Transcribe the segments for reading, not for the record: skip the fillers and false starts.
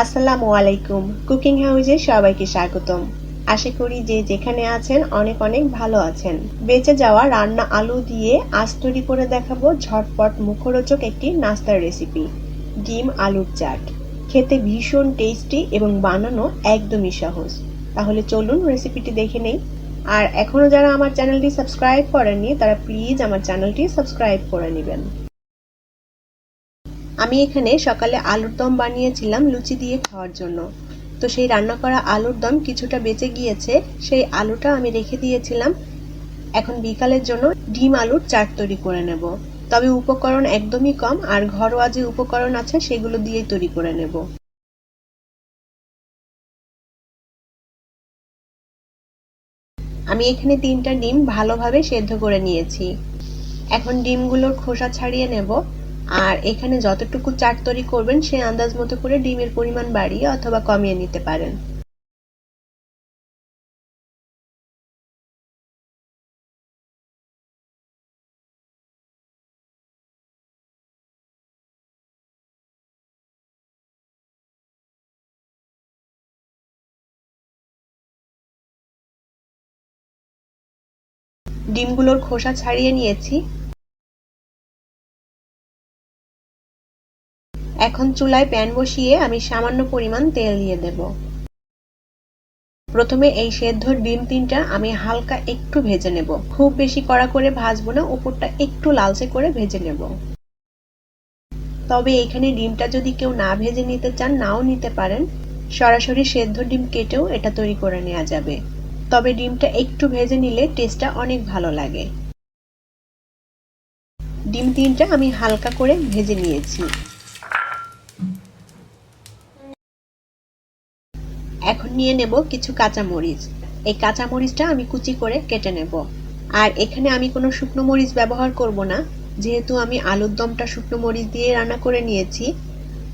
আসসালামু আলাইকুম। কুকিং হাউসে সবাইকে স্বাগতম। আশা করি যে যেখানে আছেন অনেক অনেক ভালো আছেন। বেঁচে যাওয়া রান্না আলু দিয়ে আজ তৈরি করে দেখাবো ঝটপট মুখরোচক একটি নাস্তার রেসিপি, ডিম আলুর চাট। খেতে ভীষণ টেস্টি এবং বানানো একদমই সহজ। তাহলে চলুন রেসিপিটি দেখে নেই। আর এখনো যারা আমার চ্যানেলটি সাবস্ক্রাইব করেননি তারা প্লিজ আমার চ্যানেলটি সাবস্ক্রাইব করে নেবেন। আমি এখানে সকালে আলুর দম বানিয়েছিলাম লুচি দিয়ে খাওয়ার জন্য। তো সেই রান্না করা আলুর দম কিছুটা বেঁচে গিয়েছে, সেই আলুটা আমি রেখে দিয়েছিলাম। এখন বিকালের জন্য ডিম আলুর চাট তৈরি করে নেব। তবে উপকরণ একদমই কম, আর ঘরোয়া যে উপকরণ আছে সেগুলো দিয়েই তৈরি করে নেব। আমি এখানে 3টা ডিম ভালোভাবে সেদ্ধ করে নিয়েছি। এখন ডিমগুলোর খোসা ছাড়িয়ে নেব। আর এখানে যতটুকু চাট তৈরি করবেন সেই আন্দাজ মতো করে ডিমের পরিমাণ বাড়িয়ে অথবা কমিয়ে নিতে পারেন। ডিমগুলোর খোসা ছাড়িয়ে নিয়েছি। এখন চুলায় প্যান বসিয়ে আমি সামান্য পরিমাণ তেল দিয়ে দেব। প্রথমে এই সেদ্ধ ডিম 3টা আমি হালকা একটু ভেজে নেব, খুব বেশি কড়া করে ভাজবো না, উপরটা একটু লালচে করে ভেজে নেব। তবে এখানে ডিমটা যদি কেউ না ভেজে নিতে চান নাও নিতে পারেন, সরাসরি সেদ্ধ ডিম কেটেও এটা তৈরি করে নেওয়া যাবে। তবে ডিমটা একটু ভেজে নিলে টেস্টটা অনেক ভালো লাগে। ডিম 3টা আমি হালকা করে ভেজে নিয়েছি। এখন নিয়ে নেব কিছু কাঁচামরিচ। এই কাঁচামরিচটা আমি কুচি করে কেটে নেব। আর এখানে আমি কোনো শুকনো মরিচ ব্যবহার করব না, যেহেতু আমি আলুর দমটা শুকনো মরিচ দিয়ে রান্না করে নিয়েছি,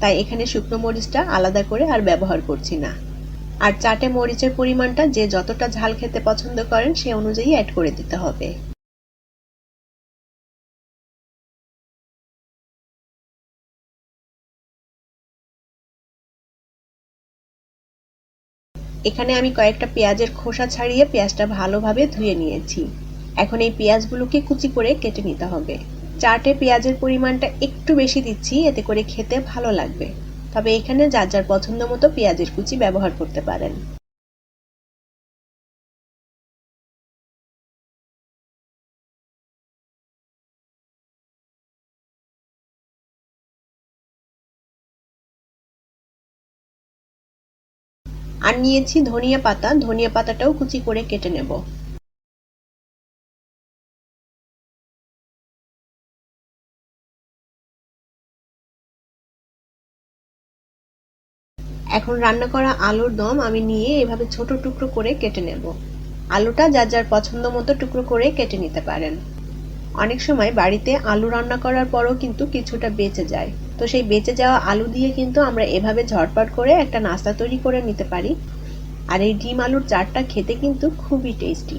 তাই এখানে শুকনো মরিচটা আলাদা করে আর ব্যবহার করছি না। আর চাটে মরিচের পরিমাণটা যে যতটা ঝাল খেতে পছন্দ করেন সে অনুযায়ী অ্যাড করে দিতে হবে। এখানে আমি কয়েকটা পেঁয়াজের খোসা ছাড়িয়ে পেঁয়াজটা ভালোভাবে ধুয়ে নিয়েছি। এখন এই পেঁয়াজগুলোকে কুচি করে কেটে নিতে হবে। চাটে পেঁয়াজের পরিমাণটা একটু বেশি দিচ্ছি, এতে করে খেতে ভালো লাগবে। তবে এখানে যার যার পছন্দ মতো পেঁয়াজের কুচি ব্যবহার করতে পারেন। আর নিয়েছি ধনিয়া পাতা, ধনিয়া পাতাটাও কুচি করে কেটে নেব। এখন রান্না করা আলুর দম আমি নিয়ে এভাবে ছোট টুকরো করে কেটে নেব। আলুটা যার যার পছন্দ মতো টুকরো করে কেটে নিতে পারেন। অনেক সময় বাড়িতে আলু রান্না করার পরও কিন্তু কিছুটা বেঁচে যায়। তো সেই বেঁচে যাওয়া আলু দিয়ে কিন্তু আমরা এভাবে ঝটপট করে একটা নাস্তা তৈরি করে নিতে পারি। আর এই ডিম আলুর চাটটা খেতে কিন্তু খুবই টেস্টি।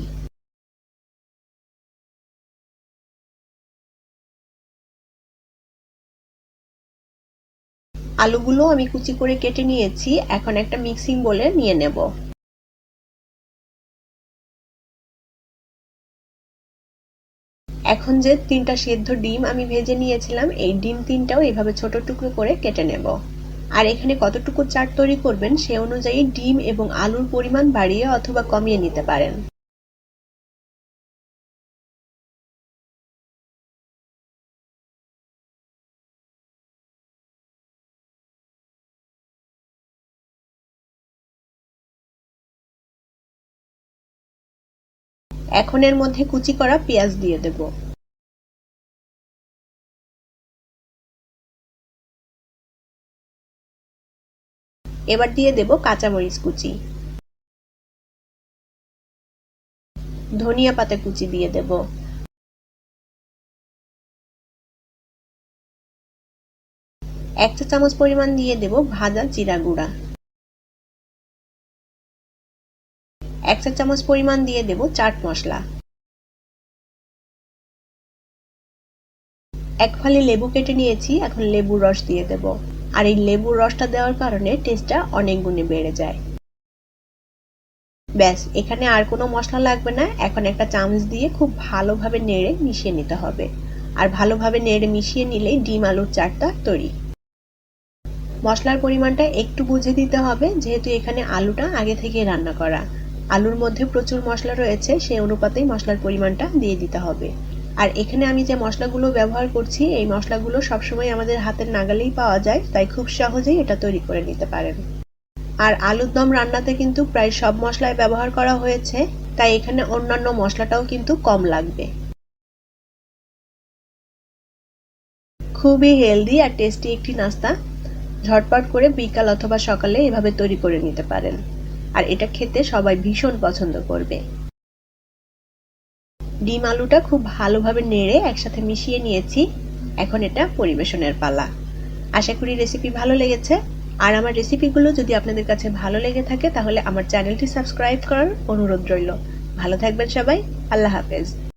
আলুগুলো আমি কুচি করে কেটে নিয়েছি, এখন একটা মিক্সিং বোলে নিয়ে নেব। এখন যে 3টা সেদ্ধ ডিম আমি ভেজে নিয়েছিলাম, এই ডিম 3টাও এভাবে ছোট টুকরো করে কেটে নেব। আর এখানে কতটুকু চাট তৈরি করবেন সে অনুযায়ী ডিম এবং আলুর পরিমাণ বাড়িয়ে অথবা কমিয়ে নিতে পারেন। এখন এর মধ্যে কুচি করা পেঁয়াজ দিয়ে দেব। এবার দিয়ে দেব কাঁচামরিচ কুচি, ধনিয়া পাতা কুচি দিয়ে দেব। এক চা চামচ পরিমাণ দিয়ে দেব ভাজা জিরা গুঁড়া। এক চা চামচ পরিমাণ দিয়ে দেব চাট মশলা। এক ফালি লেবু কেটে নিয়েছি, এখন লেবুর রস দিয়ে দেব। আর এই লেবুর রসটা দেওয়ার কারণে টেস্টটা অনেক গুণে বেড়ে যায়। ব্যাস, এখানে আর কোনো মশলা লাগবে না। এখন একটা চামচ দিয়ে খুব ভালোভাবে নেড়ে মিশিয়ে নিতে হবে। আর ভালোভাবে নেড়ে মিশিয়ে নিলেই ডিম আলুর চাটটা তৈরি। মশলার পরিমাণটা একটু বুঝে দিতে হবে, যেহেতু এখানে আলুটা আগে থেকে রান্না করা। আলুর মধ্যে প্রচুর মশলা রয়েছে, সেই অনুপাতেই মশলার পরিমাণটা দিয়ে দিতে হবে। আর এখানে আমি যে মশলাগুলো ব্যবহার করছি, এই মশলাগুলো সবসময় আমাদের হাতের নাগালেই পাওয়া যায়, তাই খুব সহজেই এটা তৈরি করে নিতে পারেন। আর আলুর দম রান্নাতে কিন্তু প্রায় সব মশলাই ব্যবহার করা হয়েছে, তাই এখানে অন্যান্য মশলাটাও কিন্তু কম লাগবে। খুবই হেলদি আর টেস্টি একটি নাস্তা। ঝটপট করে বিকাল অথবা সকালে এভাবে তৈরি করে নিতে পারেন। আর এটা খেতে সবাই ভীষণ পছন্দ করবে। ডিম আলুটা খুব ভালোভাবে নেড়ে একসাথে মিশিয়ে নিয়েছি। এখন এটা পরিবেশনের পালা। আশা করি রেসিপি ভালো লেগেছে। আর আমার রেসিপিগুলো যদি আপনাদের কাছে ভালো লেগে থাকে তাহলে আমার চ্যানেলটি সাবস্ক্রাইব করার অনুরোধ রইল। ভালো থাকবেন সবাই। আল্লাহ হাফেজ।